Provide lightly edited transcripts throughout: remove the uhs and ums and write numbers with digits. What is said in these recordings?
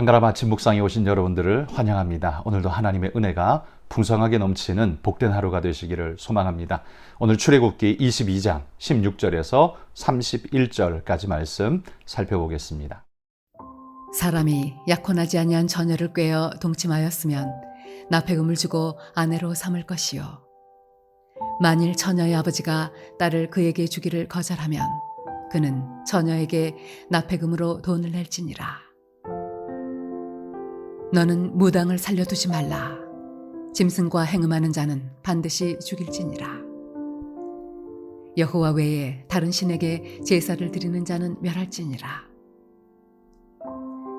한가람 아침 묵상에 오신 여러분들을 환영합니다. 오늘도 하나님의 은혜가 풍성하게 넘치는 복된 하루가 되시기를 소망합니다. 오늘 출애굽기 22장 16절에서 31절까지 말씀 살펴보겠습니다. 사람이 약혼하지 아니한 처녀를 꾀어 동침하였으면 납폐금을 주고 아내로 삼을 것이요 만일 처녀의 아버지가 딸을 그에게 주기를 거절하면 그는 처녀에게 납폐금으로 돈을 낼지니라. 너는 무당을 살려두지 말라. 짐승과 행음하는 자는 반드시 죽일지니라. 여호와 외에 다른 신에게 제사를 드리는 자는 멸할지니라.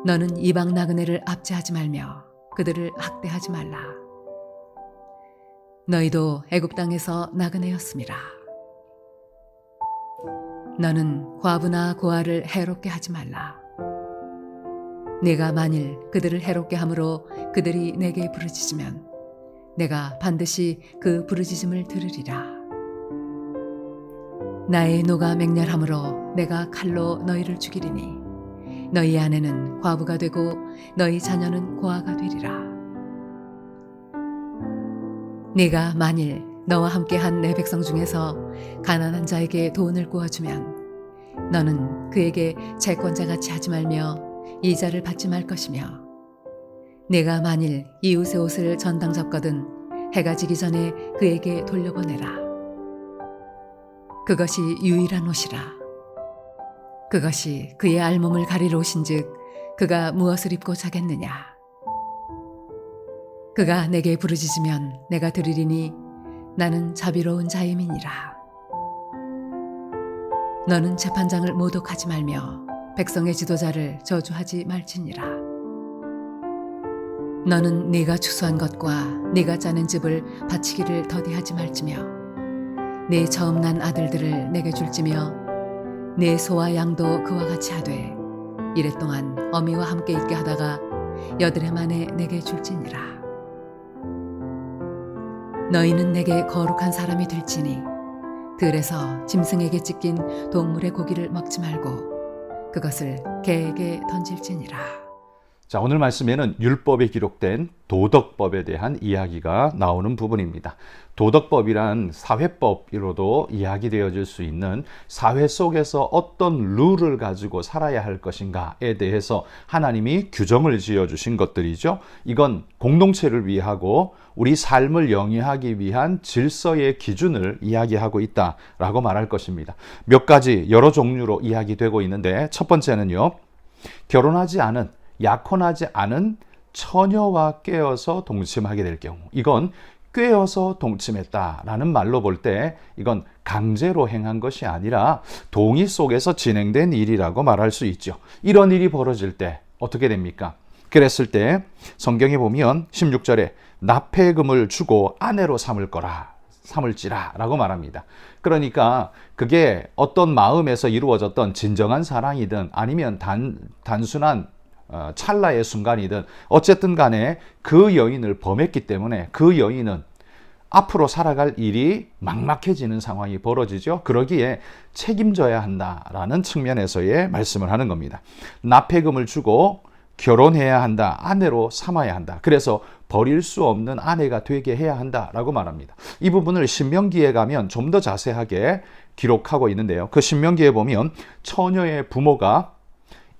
너는 이방 나그네를 압제하지 말며 그들을 학대하지 말라. 너희도 애굽 땅에서 나그네였음이라. 너는 과부나 고아를 해롭게 하지 말라. 내가 만일 그들을 해롭게 함으로 그들이 내게 부르짖으면 내가 반드시 그 부르짖음을 들으리라. 나의 노가 맹렬함으로 내가 칼로 너희를 죽이리니 너희 아내는 과부가 되고 너희 자녀는 고아가 되리라. 네가 만일 너와 함께한 내 백성 중에서 가난한 자에게 돈을 구워주면 너는 그에게 채권자같이 하지 말며 이자를 받지 말 것이며 내가 만일 이웃의 옷을 전당 잡거든 해가 지기 전에 그에게 돌려보내라. 그것이 유일한 옷이라. 그것이 그의 알몸을 가리러 오신즉 그가 무엇을 입고 자겠느냐. 그가 내게 부르짖으면 내가 들으리니 나는 자비로운 자임이니라. 너는 재판장을 모독하지 말며 백성의 지도자를 저주하지 말지니라. 너는 네가 추수한 것과 네가 짜낸 즙을 바치기를 더디하지 말지며 네 처음 난 아들들을 내게 줄지며 네 소와 양도 그와 같이 하되 이랫동안 어미와 함께 있게 하다가 여드레 만에 내게 줄지니라. 너희는 내게 거룩한 사람이 될지니 들에서 짐승에게 찢긴 동물의 고기를 먹지 말고 그것을 개에게 던질지니라. 자, 오늘 말씀에는 율법에 기록된 도덕법에 대한 이야기가 나오는 부분입니다. 도덕법이란 사회법으로도 이야기되어질 수 있는 사회 속에서 어떤 룰을 가지고 살아야 할 것인가에 대해서 하나님이 규정을 지어주신 것들이죠. 이건 공동체를 위하고 우리 삶을 영위하기 위한 질서의 기준을 이야기하고 있다라고 말할 것입니다. 몇 가지 여러 종류로 이야기되고 있는데 첫 번째는요. 결혼하지 않은 약혼하지 않은 처녀와 꿰어서 동침하게 될 경우, 이건 꿰어서 동침했다라는 말로 볼 때 이건 강제로 행한 것이 아니라 동의 속에서 진행된 일이라고 말할 수 있죠. 이런 일이 벌어질 때 어떻게 됩니까? 그랬을 때 성경에 보면 16절에 납폐금을 주고 아내로 삼을지라 라고 말합니다. 그러니까 그게 어떤 마음에서 이루어졌던 진정한 사랑이든 아니면 단순한 찰나의 순간이든 어쨌든 간에 그 여인을 범했기 때문에 그 여인은 앞으로 살아갈 일이 막막해지는 상황이 벌어지죠. 그러기에 책임져야 한다라는 측면에서의 말씀을 하는 겁니다. 납폐금을 주고 결혼해야 한다. 아내로 삼아야 한다. 그래서 버릴 수 없는 아내가 되게 해야 한다라고 말합니다. 이 부분을 신명기에 가면 좀 더 자세하게 기록하고 있는데요. 그 신명기에 보면 처녀의 부모가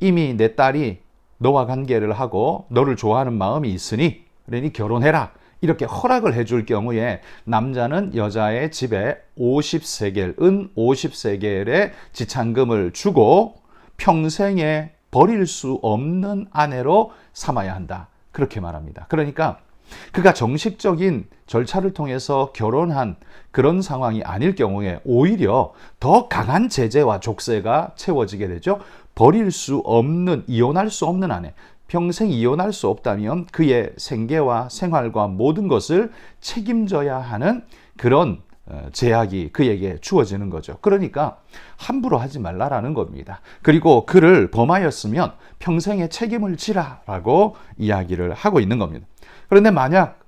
이미 내 딸이 너와 관계를 하고 너를 좋아하는 마음이 있으니 그러니 결혼해라 이렇게 허락을 해줄 경우에 남자는 여자의 집에 50세겔, 은 50세겔의 지참금을 주고 평생에 버릴 수 없는 아내로 삼아야 한다. 그렇게 말합니다. 그러니까 그가 정식적인 절차를 통해서 결혼한 그런 상황이 아닐 경우에 오히려 더 강한 제재와 족쇄가 채워지게 되죠. 버릴 수 없는, 이혼할 수 없는 아내, 평생 이혼할 수 없다면 그의 생계와 생활과 모든 것을 책임져야 하는 그런 제약이 그에게 주어지는 거죠. 그러니까 함부로 하지 말라라는 겁니다. 그리고 그를 범하였으면 평생의 책임을 지라라고 이야기를 하고 있는 겁니다. 그런데 만약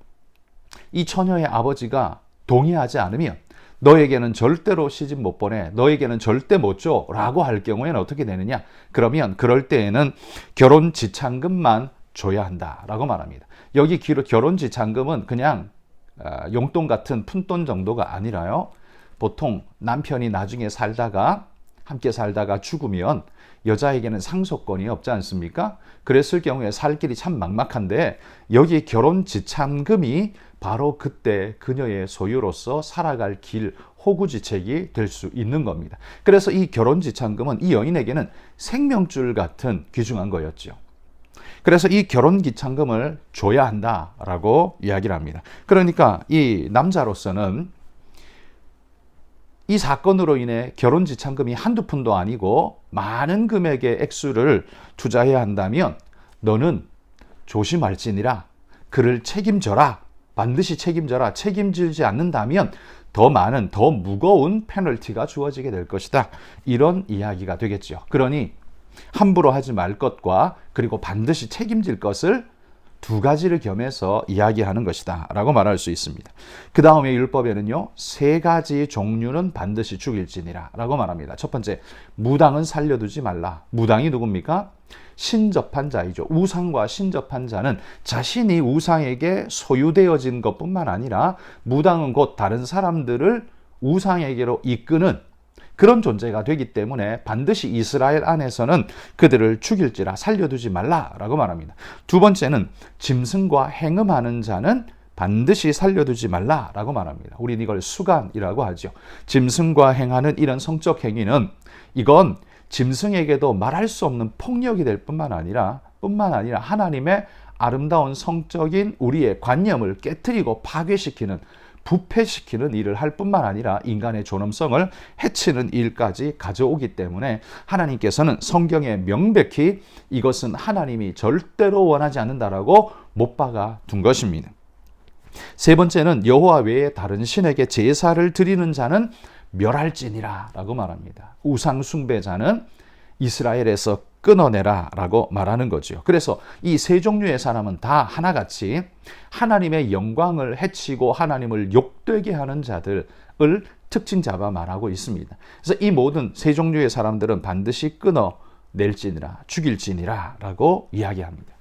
이 처녀의 아버지가 동의하지 않으면 너에게는 절대로 시집 못 보내, 너에게는 절대 못 줘 라고 할 경우에는 어떻게 되느냐? 그러면 그럴 때에는 결혼 지참금만 줘야 한다라고 말합니다. 여기 결혼지참금은 그냥 용돈 같은 푼돈 정도가 아니라요. 보통 남편이 나중에 함께 살다가 죽으면 여자에게는 상속권이 없지 않습니까? 그랬을 경우에 살 길이 참 막막한데 여기 결혼지참금이 바로 그때 그녀의 소유로서 살아갈 길, 호구지책이 될 수 있는 겁니다. 그래서 이 결혼지참금은 이 여인에게는 생명줄 같은 귀중한 거였죠. 그래서 이 결혼지참금을 줘야 한다라고 이야기를 합니다. 그러니까 이 남자로서는 이 사건으로 인해 결혼지참금이 한두 푼도 아니고 많은 금액의 액수를 투자해야 한다면 너는 조심할지니라, 그를 책임져라, 반드시 책임져라. 책임지지 않는다면 더 많은, 더 무거운 페널티가 주어지게 될 것이다. 이런 이야기가 되겠죠. 그러니 함부로 하지 말 것과 그리고 반드시 책임질 것을 두 가지를 겸해서 이야기하는 것이다 라고 말할 수 있습니다. 그 다음에 율법에는요, 세 가지 종류는 반드시 죽일지니라 라고 말합니다. 첫 번째, 무당은 살려두지 말라. 무당이 누굽니까? 신접한 자이죠. 우상과 신접한 자는 자신이 우상에게 소유되어진 것뿐만 아니라 무당은 곧 다른 사람들을 우상에게로 이끄는 그런 존재가 되기 때문에 반드시 이스라엘 안에서는 그들을 죽일지라, 살려두지 말라라고 말합니다. 두 번째는 짐승과 행음하는 자는 반드시 살려두지 말라라고 말합니다. 우리는 이걸 수간이라고 하죠. 짐승과 행하는 이런 성적 행위는 이건 짐승에게도 말할 수 없는 폭력이 될 뿐만 아니라 하나님의 아름다운 성적인 우리의 관념을 깨트리고 파괴시키는, 부패시키는 일을 할 뿐만 아니라 인간의 존엄성을 해치는 일까지 가져오기 때문에 하나님께서는 성경에 명백히 이것은 하나님이 절대로 원하지 않는다라고 못 박아 둔 것입니다. 세 번째는 여호와 외에 다른 신에게 제사를 드리는 자는 멸할지니라 라고 말합니다. 우상 숭배자는 이스라엘에서 끊어내라 라고 말하는 거죠. 그래서 이 세 종류의 사람은 다 하나같이 하나님의 영광을 해치고 하나님을 욕되게 하는 자들을 특징 잡아 말하고 있습니다. 그래서 이 모든 세 종류의 사람들은 반드시 끊어낼지니라, 죽일지니라 라고 이야기합니다.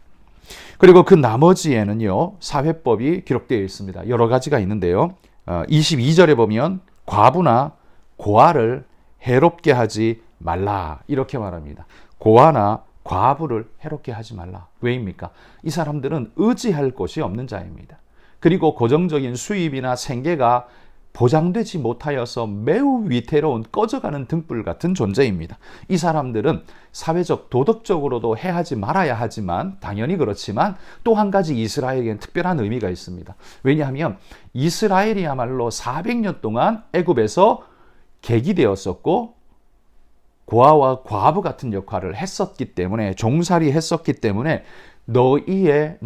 그리고 그 나머지에는요, 사회법이 기록되어 있습니다. 여러 가지가 있는데요. 22절에 보면 과부나 고아를 해롭게 하지 말라 이렇게 말합니다. 고아나 과부를 해롭게 하지 말라. 왜입니까? 이 사람들은 의지할 곳이 없는 자입니다. 그리고 고정적인 수입이나 생계가 보장되지 못하여서 매우 위태로운 꺼져가는 등불 같은 존재입니다. 이 사람들은 사회적, 도덕적으로도 해하지 말아야 하지만 당연히 그렇지만 또 한 가지 이스라엘에게는 특별한 의미가 있습니다. 왜냐하면 이스라엘이야말로 400년 동안 애굽에서 객이되었었고 고아와 과부 같은 역할을 했었기 때문에, 종살이 했었기 때문에 너희의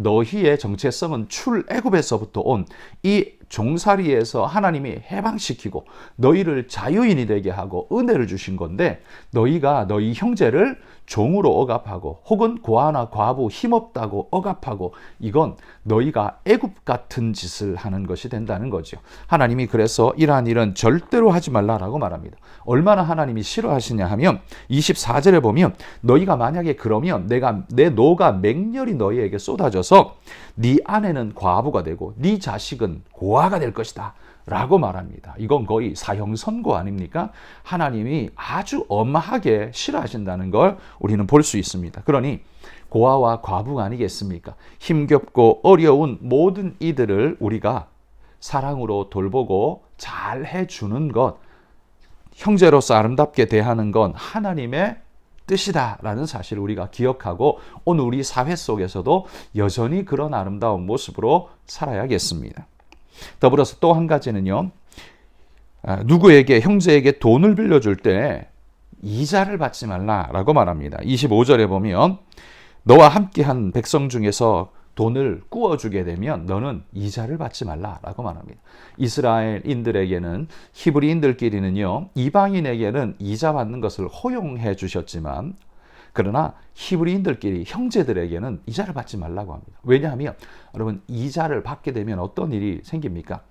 정체성은 출애굽에서부터 온 이 종살이에서 하나님이 해방시키고 너희를 자유인이 되게 하고 은혜를 주신 건데, 너희가 너희 형제를 종으로 억압하고 혹은 고아나 과부 힘없다고 억압하고, 이건 너희가 애굽 같은 짓을 하는 것이 된다는 거죠. 하나님이 그래서 이러한 일은 절대로 하지 말라라고 말합니다. 얼마나 하나님이 싫어하시냐 하면 24절에 보면 너희가 만약에 그러면 내 노가 맹렬히 너희에게 쏟아져서 네 아내는 과부가 되고 네 자식은 고아가 될 것이다 라고 말합니다. 이건 거의 사형 선고 아닙니까? 하나님이 아주 엄하게 싫어하신다는 걸 우리는 볼 수 있습니다. 그러니 고아와 과부가 아니겠습니까? 힘겹고 어려운 모든 이들을 우리가 사랑으로 돌보고 잘 해주는 것, 형제로서 아름답게 대하는 건 하나님의 뜻이다라는 사실을 우리가 기억하고 오늘 우리 사회 속에서도 여전히 그런 아름다운 모습으로 살아야겠습니다. 더불어서 또 한 가지는요, 누구에게, 형제에게 돈을 빌려줄 때 이자를 받지 말라라고 말합니다. 25절에 보면 너와 함께한 백성 중에서 돈을 꾸어주게 되면 너는 이자를 받지 말라라고 말합니다. 이스라엘인들에게는, 히브리인들끼리는요, 이방인에게는 이자 받는 것을 허용해 주셨지만, 그러나 히브리인들끼리 형제들에게는 이자를 받지 말라고 합니다. 왜냐하면 여러분, 이자를 받게 되면 어떤 일이 생깁니까?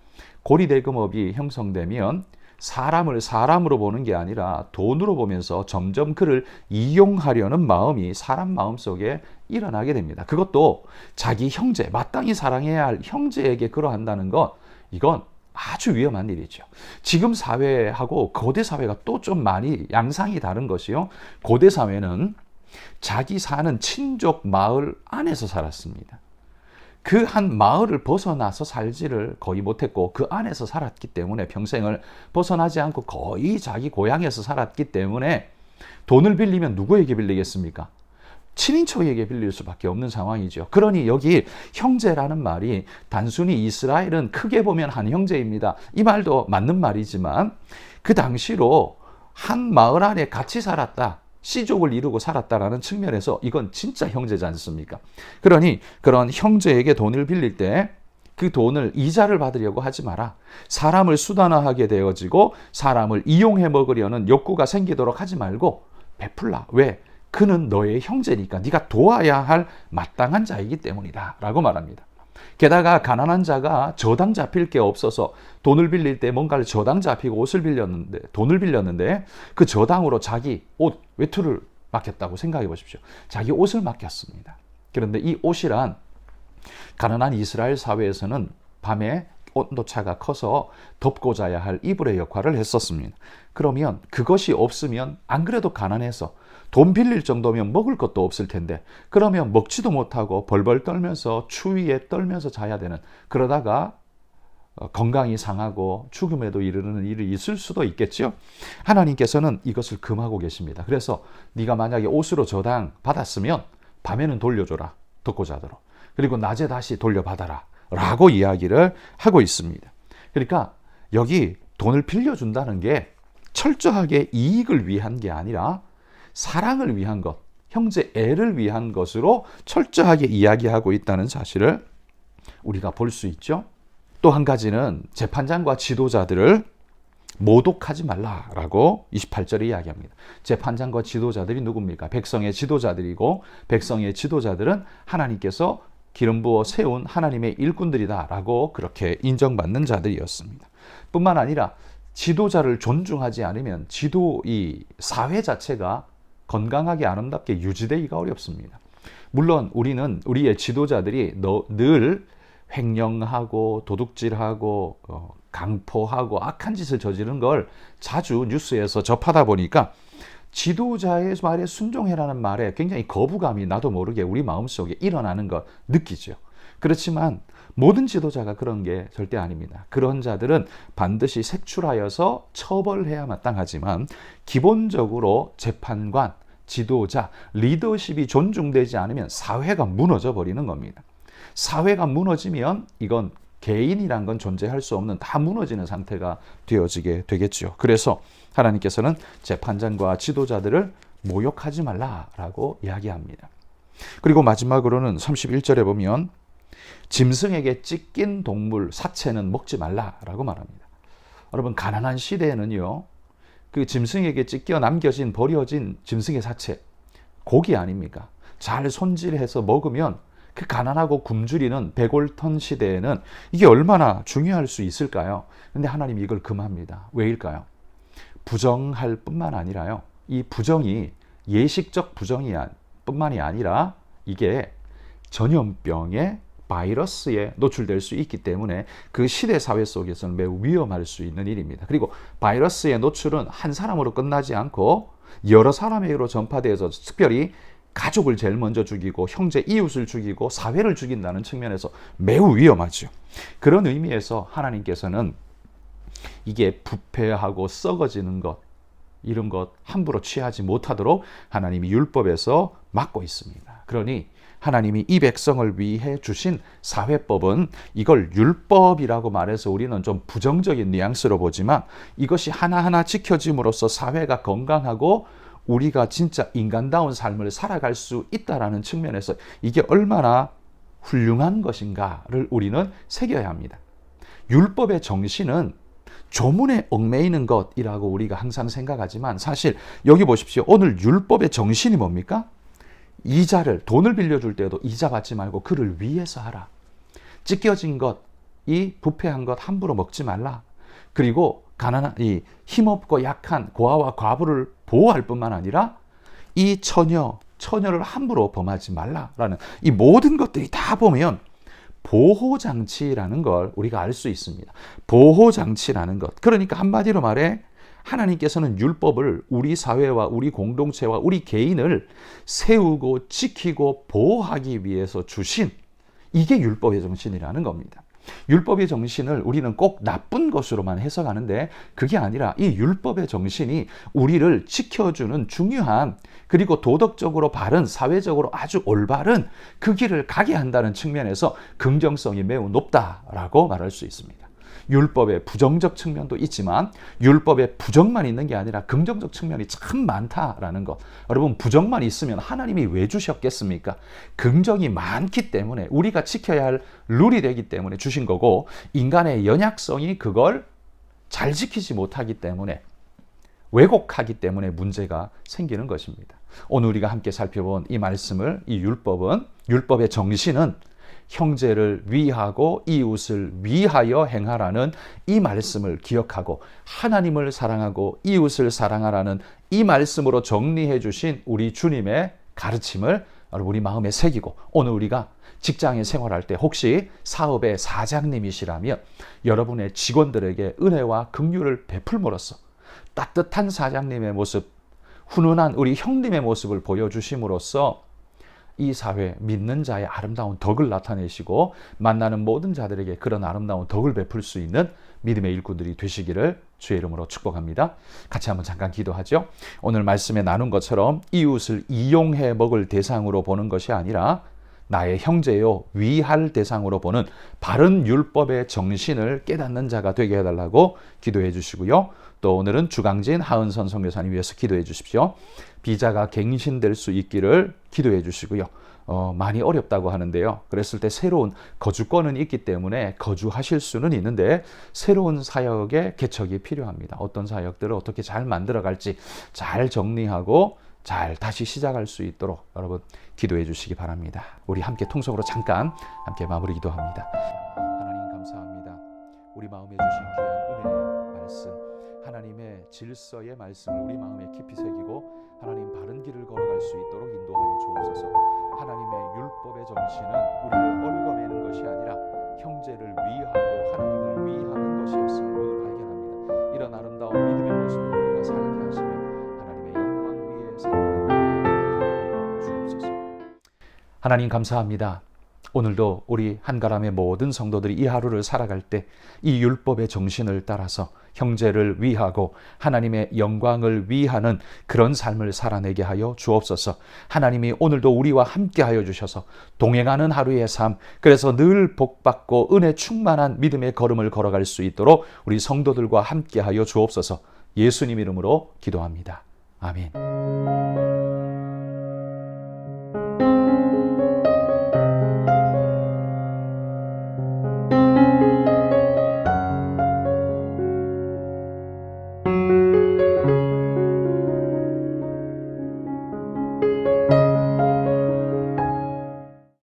고리대금업이 형성되면 사람을 사람으로 보는 게 아니라 돈으로 보면서 점점 그를 이용하려는 마음이 사람 마음속에 일어나게 됩니다. 그것도 자기 형제, 마땅히 사랑해야 할 형제에게 그러한다는 것, 이건 아주 위험한 일이죠. 지금 사회하고 고대 사회가 또 좀 많이 양상이 다른 것이요. 고대 사회는 자기 사는 친족 마을 안에서 살았습니다. 그 한 마을을 벗어나서 살지를 거의 못했고 그 안에서 살았기 때문에 평생을 벗어나지 않고 거의 자기 고향에서 살았기 때문에 돈을 빌리면 누구에게 빌리겠습니까? 친인척에게 빌릴 수밖에 없는 상황이죠. 그러니 여기 형제라는 말이 단순히 이스라엘은 크게 보면 한 형제입니다. 이 말도 맞는 말이지만 그 당시로 한 마을 안에 같이 살았다. 씨족을 이루고 살았다라는 측면에서 이건 진짜 형제지 않습니까? 그러니 그런 형제에게 돈을 빌릴 때 그 돈을 이자를 받으려고 하지 마라. 사람을 수단화하게 되어지고 사람을 이용해 먹으려는 욕구가 생기도록 하지 말고 베풀라. 왜? 그는 너의 형제니까 네가 도와야 할 마땅한 자이기 때문이다 라고 말합니다. 게다가 가난한 자가 저당 잡힐 게 없어서 돈을 빌릴 때 뭔가를 저당 잡히고 옷을 빌렸는데 돈을 빌렸는데 그 저당으로 자기 옷 외투를 맡겼다고 생각해 보십시오. 자기 옷을 맡겼습니다. 그런데 이 옷이란 가난한 이스라엘 사회에서는 밤에 온도차가 커서 덮고 자야 할 이불의 역할을 했었습니다. 그러면 그것이 없으면 안 그래도 가난해서 돈 빌릴 정도면 먹을 것도 없을 텐데 그러면 먹지도 못하고 벌벌 떨면서 추위에 떨면서 자야 되는, 그러다가 건강이 상하고 죽음에도 이르는 일이 있을 수도 있겠죠. 하나님께서는 이것을 금하고 계십니다. 그래서 네가 만약에 옷으로 저당 받았으면 밤에는 돌려줘라. 덮고 자도록. 그리고 낮에 다시 돌려받아라 라고 이야기를 하고 있습니다. 그러니까 여기 돈을 빌려준다는 게 철저하게 이익을 위한 게 아니라 사랑을 위한 것, 형제 애를 위한 것으로 철저하게 이야기하고 있다는 사실을 우리가 볼 수 있죠. 또 한 가지는 재판장과 지도자들을 모독하지 말라라고 28절에 이야기합니다. 재판장과 지도자들이 누굽니까? 백성의 지도자들이고 백성의 지도자들은 하나님께서 기름 부어 세운 하나님의 일꾼들이다라고 그렇게 인정받는 자들이었습니다. 뿐만 아니라 지도자를 존중하지 않으면 이 사회 자체가 건강하게 아름답게 유지되기가 어렵습니다. 물론 우리는 우리의 지도자들이 늘 횡령하고 도둑질하고 강포하고 악한 짓을 저지른 걸 자주 뉴스에서 접하다 보니까 지도자의 말에 순종해라는 말에 굉장히 거부감이 나도 모르게 우리 마음속에 일어나는 걸 느끼죠. 그렇지만 모든 지도자가 그런 게 절대 아닙니다. 그런 자들은 반드시 색출하여서 처벌해야 마땅하지만 기본적으로 재판관, 지도자, 리더십이 존중되지 않으면 사회가 무너져 버리는 겁니다. 사회가 무너지면 이건 개인이란 건 존재할 수 없는, 다 무너지는 상태가 되어지게 되겠죠. 그래서 하나님께서는 재판장과 지도자들을 모욕하지 말라라고 이야기합니다. 그리고 마지막으로는 31절에 보면 짐승에게 찢긴 동물 사체는 먹지 말라라고 말합니다. 여러분, 가난한 시대에는요, 그 짐승에게 찢겨 남겨진 버려진 짐승의 사체, 고기 아닙니까? 잘 손질해서 먹으면 그 가난하고 굶주리는 백골턴 시대에는 이게 얼마나 중요할 수 있을까요? 근데 하나님이 이걸 금합니다. 왜일까요? 부정할 뿐만 아니라요, 이 부정이 예식적 부정이 뿐만이 아니라 이게 전염병의 바이러스에 노출될 수 있기 때문에 그 시대 사회 속에서는 매우 위험할 수 있는 일입니다. 그리고 바이러스의 노출은 한 사람으로 끝나지 않고 여러 사람에게로 전파되어서 특별히 가족을 제일 먼저 죽이고 형제 이웃을 죽이고 사회를 죽인다는 측면에서 매우 위험하죠. 그런 의미에서 하나님께서는 이게 부패하고 썩어지는 것, 이런 것 함부로 취하지 못하도록 하나님이 율법에서 막고 있습니다. 그러니 하나님이 이 백성을 위해 주신 사회법은 이걸 율법이라고 말해서 우리는 좀 부정적인 뉘앙스로 보지만 이것이 하나하나 지켜짐으로써 사회가 건강하고 우리가 진짜 인간다운 삶을 살아갈 수 있다라는 측면에서 이게 얼마나 훌륭한 것인가를 우리는 새겨야 합니다. 율법의 정신은 조문에 얽매이는 것이라고 우리가 항상 생각하지만 사실 여기 보십시오. 오늘 율법의 정신이 뭡니까? 이자를, 돈을 빌려줄 때도 이자 받지 말고 그를 위해서 하라. 찢겨진 것, 이 부패한 것 함부로 먹지 말라. 그리고 가난한 이 힘없고 약한 고아와 과부를 보호할 뿐만 아니라 이 처녀를 함부로 범하지 말라라는 이 모든 것들이 다 보면 보호장치라는 걸 우리가 알 수 있습니다. 보호장치라는 것. 그러니까 한마디로 말해 하나님께서는 율법을 우리 사회와 우리 공동체와 우리 개인을 세우고 지키고 보호하기 위해서 주신 이게 율법의 정신이라는 겁니다. 율법의 정신을 우리는 꼭 나쁜 것으로만 해석하는데 그게 아니라 이 율법의 정신이 우리를 지켜주는 중요한 그리고 도덕적으로 바른 사회적으로 아주 올바른 그 길을 가게 한다는 측면에서 긍정성이 매우 높다라고 말할 수 있습니다. 율법의 부정적 측면도 있지만 율법의 부정만 있는 게 아니라 긍정적 측면이 참 많다라는 것. 여러분 부정만 있으면 하나님이 왜 주셨겠습니까? 긍정이 많기 때문에 우리가 지켜야 할 룰이 되기 때문에 주신 거고 인간의 연약성이 그걸 잘 지키지 못하기 때문에 왜곡하기 때문에 문제가 생기는 것입니다. 오늘 우리가 함께 살펴본 이 말씀을 이 율법의 정신은 형제를 위하고 이웃을 위하여 행하라는 이 말씀을 기억하고 하나님을 사랑하고 이웃을 사랑하라는 이 말씀으로 정리해 주신 우리 주님의 가르침을 여러분 우리 마음에 새기고 오늘 우리가 직장에 생활할 때 혹시 사업의 사장님이시라면 여러분의 직원들에게 은혜와 긍휼을 베풀므로써 따뜻한 사장님의 모습, 훈훈한 우리 형님의 모습을 보여주심으로써 이 사회 믿는 자의 아름다운 덕을 나타내시고 만나는 모든 자들에게 그런 아름다운 덕을 베풀 수 있는 믿음의 일꾼들이 되시기를 주의 이름으로 축복합니다. 같이 한번 잠깐 기도하죠. 오늘 말씀에 나눈 것처럼 이웃을 이용해 먹을 대상으로 보는 것이 아니라 나의 형제요 위할 대상으로 보는 바른 율법의 정신을 깨닫는 자가 되게 해달라고 기도해 주시고요. 또 오늘은 주강진 하은선 선교사님 위해서 기도해 주십시오. 비자가 갱신될 수 있기를 기도해 주시고요. 많이 어렵다고 하는데요. 그랬을 때 새로운 거주권은 있기 때문에 거주하실 수는 있는데 새로운 사역의 개척이 필요합니다. 어떤 사역들을 어떻게 잘 만들어갈지 잘 정리하고 잘 다시 시작할 수 있도록 여러분 기도해 주시기 바랍니다. 우리 함께 통성으로 잠깐 함께 마무리 기도합니다. 하나님 감사합니다. 우리 마음에 주신 귀한 은혜의 말씀 하나님의 질서의 말씀을 우리 마음에 깊이 새기고 하나님 바른 길을 걸어갈 수 있도록 인도하여 주옵소서. 하나님의 율법의 정신은 우리를 얽어매는 것이 아니라 형제를 위하고 하나님을 위하는 것이었음을 오늘 발견합니다. 이런 아름다운 믿음의 모습으로 우리가 살게 하시며 하나님의 영광 위에 살아가는 주옵소서. 하나님 감사합니다. 오늘도 우리 한가람의 모든 성도들이 이 하루를 살아갈 때 이 율법의 정신을 따라서 형제를 위하고 하나님의 영광을 위하는 그런 삶을 살아내게 하여 주옵소서. 하나님이 오늘도 우리와 함께 하여 주셔서 동행하는 하루의 삶, 그래서 늘 복받고 은혜 충만한 믿음의 걸음을 걸어갈 수 있도록 우리 성도들과 함께 하여 주옵소서. 예수님 이름으로 기도합니다. 아멘.